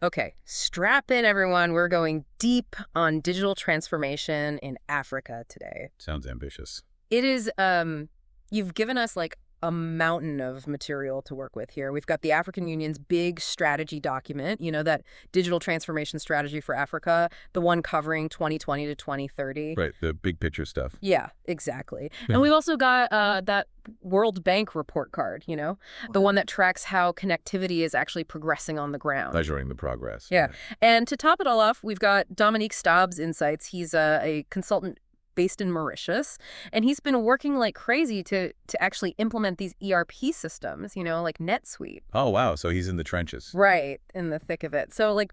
Okay, strap in, everyone. We're going deep on digital transformation in Africa today. Sounds ambitious. It is, you've given us like a mountain of material to work with here. We've got the African Union's big strategy document, that digital transformation strategy for Africa, the one covering 2020 to 2030. Right, the big picture stuff. Yeah, exactly. And we've also got that World Bank report card, the one that tracks how connectivity is actually progressing on the ground. Measuring the progress. Yeah. And to top it all off, we've got Dominique Staub's insights. He's a consultant based in Mauritius, and he's been working like crazy to actually implement these ERP systems, like NetSuite. Oh, wow. So he's in the trenches. Right, in the thick of it. So, like,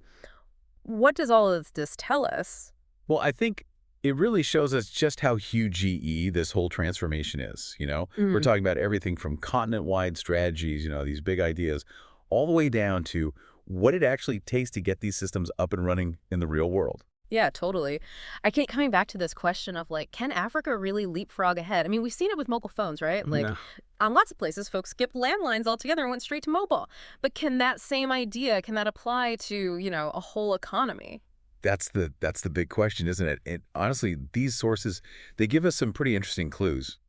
what does all of this tell us? Well, I think it really shows us just how huge GE this whole transformation is, We're talking about everything from continent-wide strategies, these big ideas, all the way down to what it actually takes to get these systems up and running in the real world. Yeah, totally. I keep coming back to this question of, like, can Africa really leapfrog ahead? I mean, we've seen it with mobile phones, right? Like, No. on lots of places, folks skipped landlines altogether and went straight to mobile. But can that same idea, can that apply to, a whole economy? That's the big question, isn't it? And honestly, these sources, they give us some pretty interesting clues.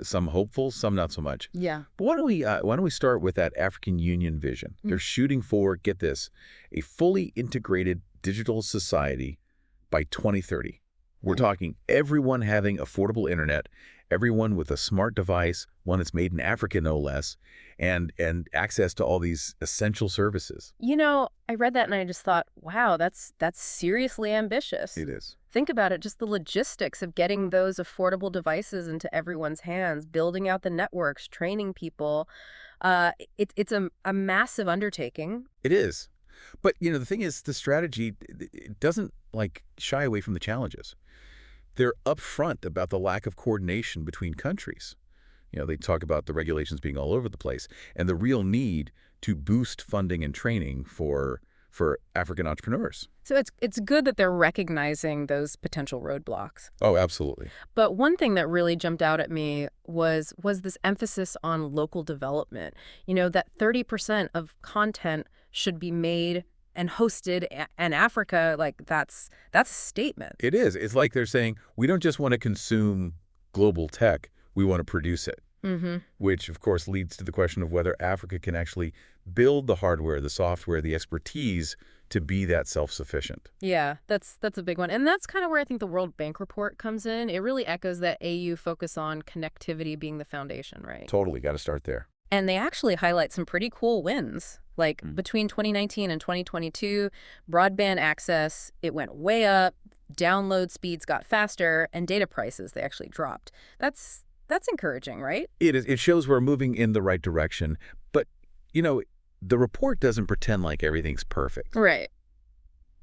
Some hopeful, some not so much. Yeah. But why don't we start with that African Union vision? They're shooting for, get this, a fully integrated digital society by 2030. We're talking everyone having affordable internet, everyone with a smart device, one that's made in Africa no less, and access to all these essential services. I read that and I just thought, wow, that's seriously ambitious. It is. Think about it, just the logistics of getting those affordable devices into everyone's hands, building out the networks, training people. It's a massive undertaking. It is. But, the thing is, the strategy it doesn't, shy away from the challenges. They're upfront about the lack of coordination between countries. They talk about the regulations being all over the place and the real need to boost funding and training for African entrepreneurs. So it's good that they're recognizing those potential roadblocks. Oh, absolutely. But one thing that really jumped out at me was this emphasis on local development. That 30% of content should be made and hosted in Africa, that's a statement. It is. It's like they're saying, we don't just want to consume global tech, we want to produce it. Which, of course, leads to the question of whether Africa can actually build the hardware, the software, the expertise to be that self-sufficient. Yeah, that's a big one. And that's kind of where I think the World Bank report comes in. It really echoes that AU focus on connectivity being the foundation, right? Totally. Got to start there. And they actually highlight some pretty cool wins. Like between 2019 and 2022, broadband access, it went way up, download speeds got faster, and data prices, they actually dropped. That's encouraging, right? It is. It shows we're moving in the right direction. But, the report doesn't pretend like everything's perfect. Right.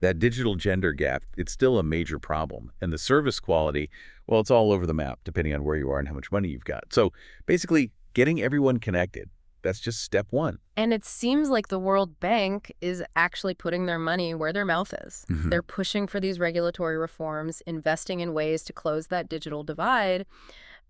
That digital gender gap, it's still a major problem. And the service quality, well, it's all over the map, depending on where you are and how much money you've got. So basically, getting everyone connected, that's just step one. And it seems like the World Bank is actually putting their money where their mouth is. They're pushing for these regulatory reforms, investing in ways to close that digital divide.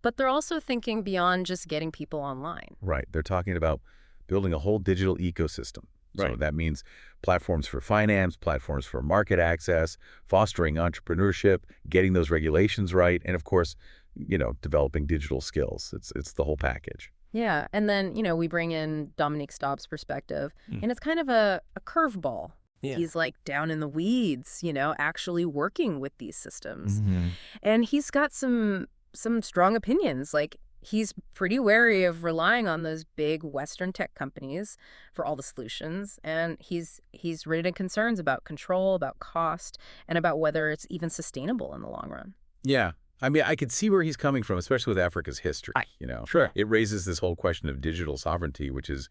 But they're also thinking beyond just getting people online. Right. They're talking about building a whole digital ecosystem. Right. So that means platforms for finance, platforms for market access, fostering entrepreneurship, getting those regulations right, and of course, developing digital skills. It's the whole package. Yeah. And then, we bring in Dominique Staub's perspective, and it's kind of a curveball. Yeah. He's like down in the weeds, actually working with these systems. And he's got some strong opinions. Like, he's pretty wary of relying on those big Western tech companies for all the solutions. And he's raising concerns about control, about cost, and about whether it's even sustainable in the long run. Yeah. I mean, I could see where he's coming from, especially with Africa's history. Sure. It raises this whole question of digital sovereignty, which is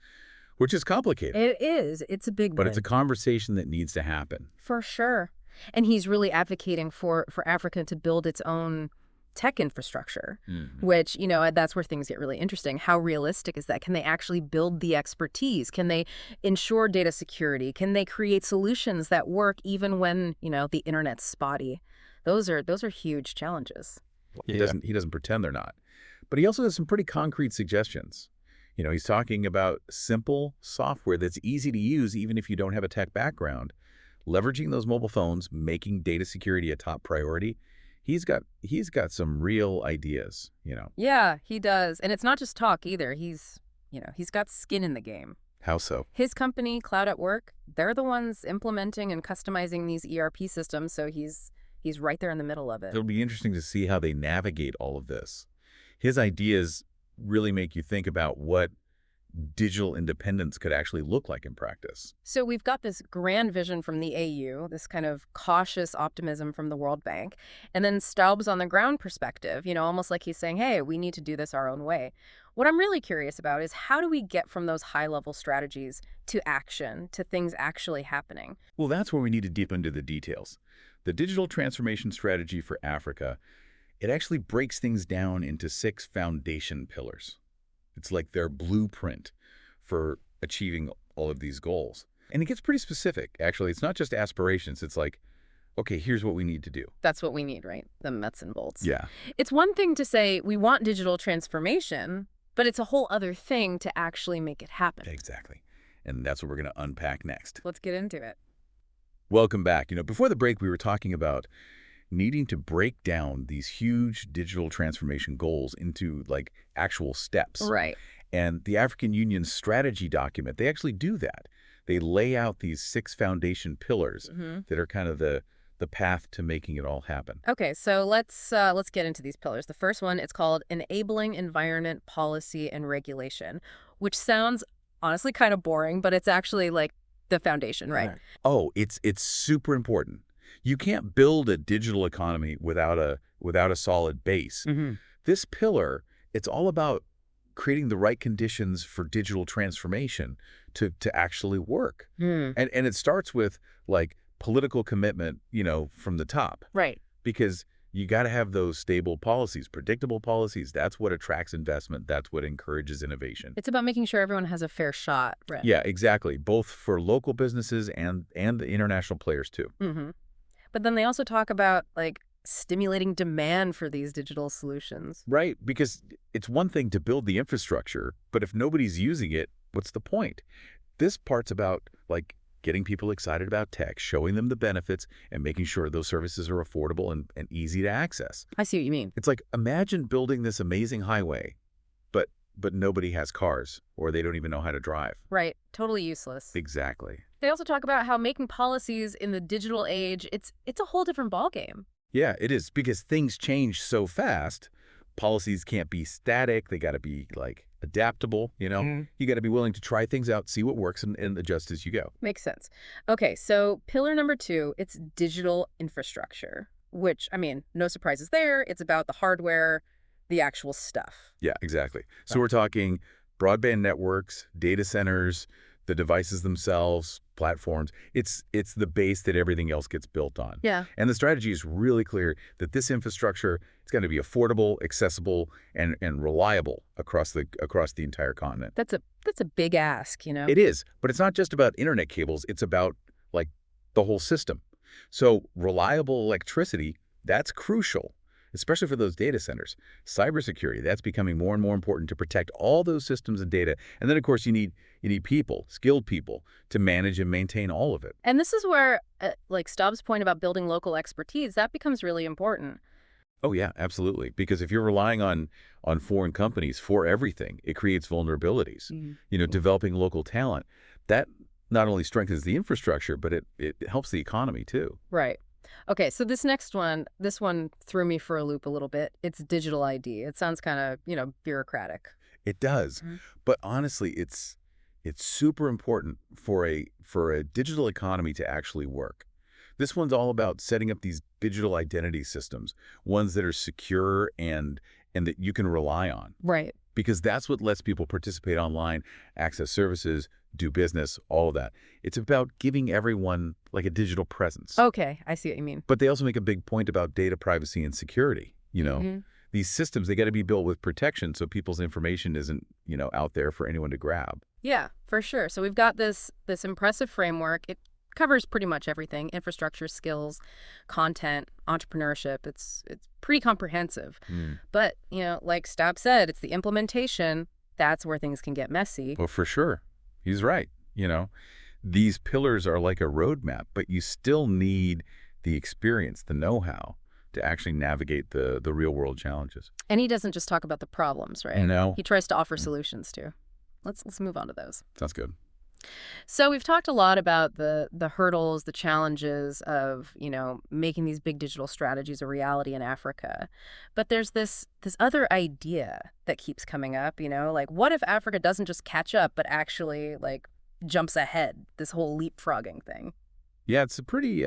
complicated. It is. It's a big one. But it's a conversation that needs to happen. For sure. And he's really advocating for Africa to build its own tech infrastructure, which, that's where things get really interesting. How realistic is that? Can they actually build the expertise? Can they ensure data security? Can they create solutions that work even when, the internet's spotty? Those are huge challenges. He doesn't pretend they're not. But he also has some pretty concrete suggestions. He's talking about simple software that's easy to use even if you don't have a tech background. Leveraging those mobile phones, making data security a top priority. He's got some real ideas. Yeah, he does. And it's not just talk either. He's got skin in the game. How so? His company, Cloud at Work, they're the ones implementing and customizing these ERP systems, so he's right there in the middle of it. It'll be interesting to see how they navigate all of this. His ideas really make you think about what digital independence could actually look like in practice. So we've got this grand vision from the AU, this kind of cautious optimism from the World Bank, and then Staub's on the ground perspective, almost like he's saying, hey, we need to do this our own way. What I'm really curious about is how do we get from those high-level strategies to action, to things actually happening? Well, that's where we need to deep into the details. The digital transformation strategy for Africa, it actually breaks things down into 6 foundation pillars. It's like their blueprint for achieving all of these goals. And it gets pretty specific, actually. It's not just aspirations. It's like, okay, here's what we need to do. That's what we need, right? The nuts and bolts. Yeah. It's one thing to say we want digital transformation, but it's a whole other thing to actually make it happen. Exactly. And that's what we're going to unpack next. Let's get into it. Welcome back. Before the break, we were talking about needing to break down these huge digital transformation goals into like actual steps. Right. And the African Union's strategy document, they actually do that. They lay out these 6 foundation pillars that are kind of the path to making it all happen. Okay, so let's get into these pillars. The first one, it's called Enabling Environment Policy and Regulation, which sounds honestly kind of boring, but it's actually like the foundation, right? Oh, it's super important. You can't build a digital economy without a solid base. This pillar, it's all about creating the right conditions for digital transformation to actually work. And it starts with like political commitment, from the top. Right. Because you got to have those stable policies, predictable policies. That's what attracts investment. That's what encourages innovation. It's about making sure everyone has a fair shot. Right. Yeah, exactly. Both for local businesses and the international players too. But then they also talk about like stimulating demand for these digital solutions. Right, because it's one thing to build the infrastructure, but if nobody's using it, what's the point? This part's about like getting people excited about tech, showing them the benefits, and making sure those services are affordable and easy to access. I see what you mean. It's like, imagine building this amazing highway, but nobody has cars, or they don't even know how to drive. Right. Totally useless. Exactly. They also talk about how making policies in the digital age, it's a whole different ballgame. Yeah, it is, because things change so fast. Policies can't be static. They got to be like adaptable, You got to be willing to try things out, see what works, and adjust as you go. Makes sense. Okay, so pillar number 2, it's digital infrastructure, which, no surprises there. It's about the hardware, the actual stuff. Yeah, exactly. So we're talking broadband networks, data centers, the devices themselves, platforms. It's the base that everything else gets built on. Yeah. And the strategy is really clear that this infrastructure is going to be affordable, accessible, and reliable across the entire continent. That's a big ask, It is, but it's not just about internet cables. It's about like the whole system. So reliable electricity, that's crucial, especially for those data centers. Cybersecurity, that's becoming more and more important to protect all those systems and data. And then, of course, you need people, skilled people, to manage and maintain all of it. And this is where, like Staub's point about building local expertise, that becomes really important. Oh, yeah, absolutely. Because if you're relying on foreign companies for everything, it creates vulnerabilities. Developing local talent, that not only strengthens the infrastructure, but it helps the economy too. Right. Okay, so this one threw me for a loop a little bit. It's digital ID. It sounds kind of, bureaucratic. It does. But honestly, it's super important for a digital economy to actually work. This one's all about setting up these digital identity systems, ones that are secure and that you can rely on. Right. Because that's what lets people participate online, access services, do business, all of that. It's about giving everyone like a digital presence. Okay, I see what you mean. But they also make a big point about data privacy and security. These systems, they got to be built with protection so people's information isn't, out there for anyone to grab. Yeah, for sure. So we've got this impressive framework. It covers pretty much everything: infrastructure, skills, content, entrepreneurship. It's pretty comprehensive. But, like Staub said, it's the implementation that's where things can get messy. Well, for sure. He's right. These pillars are like a roadmap, but you still need the experience, the know-how to actually navigate the real-world challenges. And he doesn't just talk about the problems, right? No. He tries to offer solutions too. Let's move on to those. Sounds good. So we've talked a lot about the hurdles, the challenges of, making these big digital strategies a reality in Africa. But there's this other idea that keeps coming up, like what if Africa doesn't just catch up, but actually like jumps ahead, this whole leapfrogging thing? Yeah, it's a pretty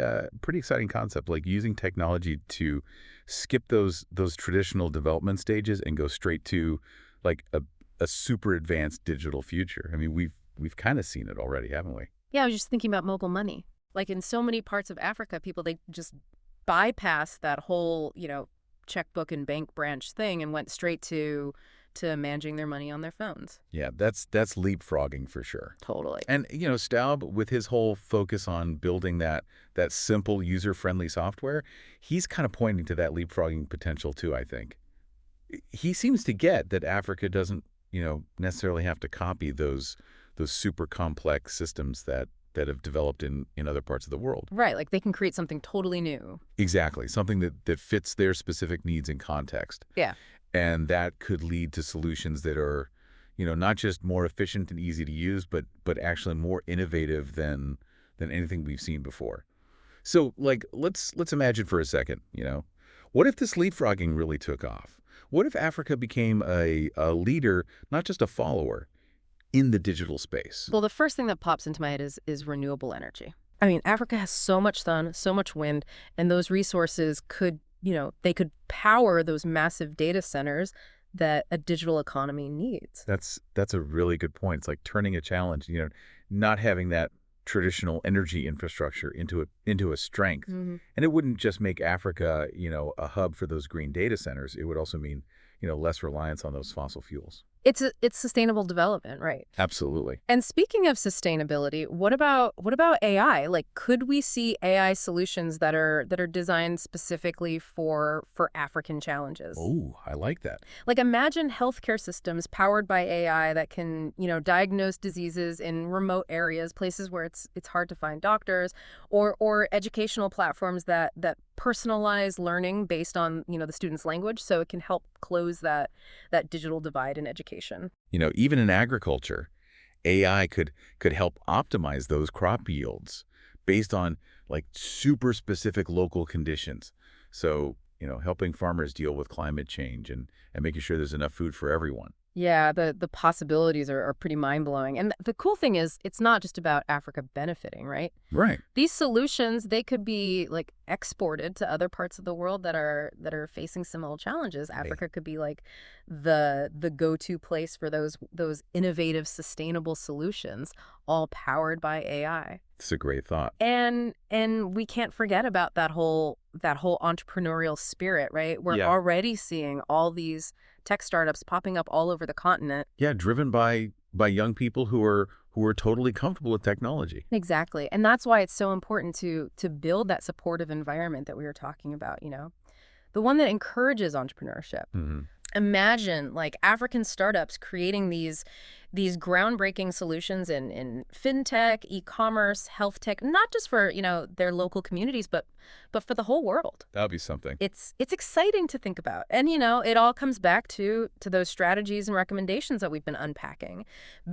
exciting concept, like using technology to skip those traditional development stages and go straight to like a super advanced digital future. I mean, we've kind of seen it already, haven't we? Yeah, I was just thinking about mobile money. Like in so many parts of Africa, people, they just bypass that whole, checkbook and bank branch thing and went straight to managing their money on their phones. Yeah, that's leapfrogging for sure. Totally. And Staub, with his whole focus on building that simple user-friendly software, he's kind of pointing to that leapfrogging potential too, I think. He seems to get that Africa doesn't, necessarily have to copy those super complex systems that have developed in other parts of the world. Right, like they can create something totally new. Exactly, something that fits their specific needs and context. Yeah. And that could lead to solutions that are, not just more efficient and easy to use, but actually more innovative than anything we've seen before. So, like, let's imagine for a second, what if this leapfrogging really took off? What if Africa became a leader, not just a follower, in the digital space? Well, the first thing that pops into my head is renewable energy. I mean, Africa has so much sun, so much wind, and those resources could, they could power those massive data centers that a digital economy needs. That's a really good point. It's like turning a challenge, not having that traditional energy infrastructure into a strength. Mm-hmm. And it wouldn't just make Africa, a hub for those green data centers. It would also mean, less reliance on those fossil fuels. It's sustainable development, right? Absolutely. And speaking of sustainability, what about AI? Like, could we see AI solutions that are designed specifically for African challenges? Oh, I like that. Like, imagine healthcare systems powered by AI that can, diagnose diseases in remote areas, places where it's hard to find doctors, or educational platforms that personalize learning based on, the student's language, so it can help close that digital divide in education. Even in agriculture, AI could help optimize those crop yields based on like super specific local conditions. So, helping farmers deal with climate change and making sure there's enough food for everyone. Yeah, the possibilities are pretty mind-blowing. And the cool thing is, it's not just about Africa benefiting, right? Right. These solutions, they could be like exported to other parts of the world that are facing similar challenges. Africa could be like the go-to place for those innovative, sustainable solutions, all powered by AI. It's a great thought. And we can't forget about that whole entrepreneurial spirit, right? We're already seeing all these tech startups popping up all over the continent. Yeah, driven by young people who are totally comfortable with technology. Exactly. And that's why it's so important to build that supportive environment that we were talking about, the one that encourages entrepreneurship. Mm-hmm. Imagine like African startups creating these groundbreaking solutions in fintech, e-commerce, health tech, not just for, their local communities, but for the whole world. That would be something. It's exciting to think about. And, it all comes back to those strategies and recommendations that we've been unpacking.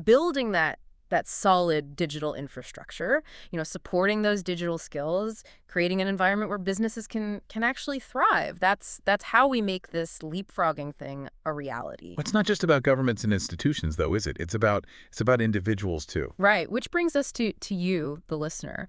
Building that solid digital infrastructure, supporting those digital skills, creating an environment where businesses can actually thrive. That's how we make this leapfrogging thing a reality. It's not just about governments and institutions, though, is it? It's about individuals, too. Right, which brings us to you, the listener.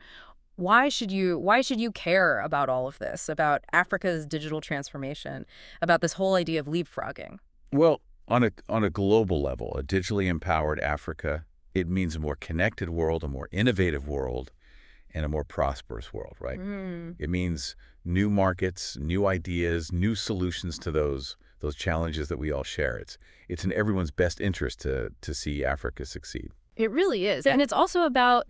Why should you care about all of this, about Africa's digital transformation, about this whole idea of leapfrogging? Well, on a global level, a digitally empowered Africa, it means a more connected world, a more innovative world, and a more prosperous world, right? It means new markets, new ideas, new solutions to those challenges that we all share. It's in everyone's best interest to see Africa succeed. It really is. And it's also about,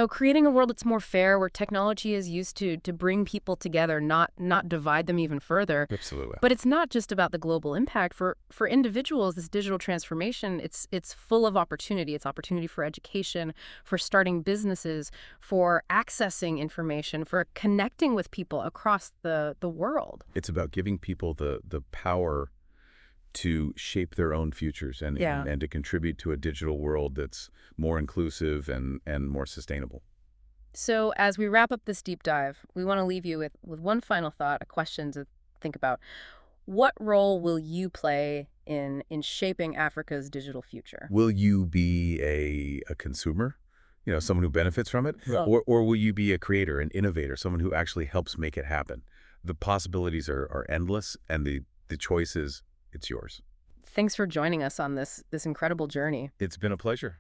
Creating a world that's more fair, where technology is used to bring people together, not divide them even further. Absolutely. But it's not just about the global impact. For individuals, this digital transformation, it's full of opportunity. It's opportunity for education, for starting businesses, for accessing information, for connecting with people across the world. It's about giving people the power to shape their own futures Yeah. and to contribute to a digital world that's more inclusive and more sustainable. So as we wrap up this deep dive, we want to leave you with one final thought, a question to think about. What role will you play in shaping Africa's digital future? Will you be a consumer? Someone who benefits from it? Yeah. Or will you be a creator, an innovator, someone who actually helps make it happen? The possibilities are endless, and the choice is, it's yours. Thanks for joining us on this incredible journey. It's been a pleasure.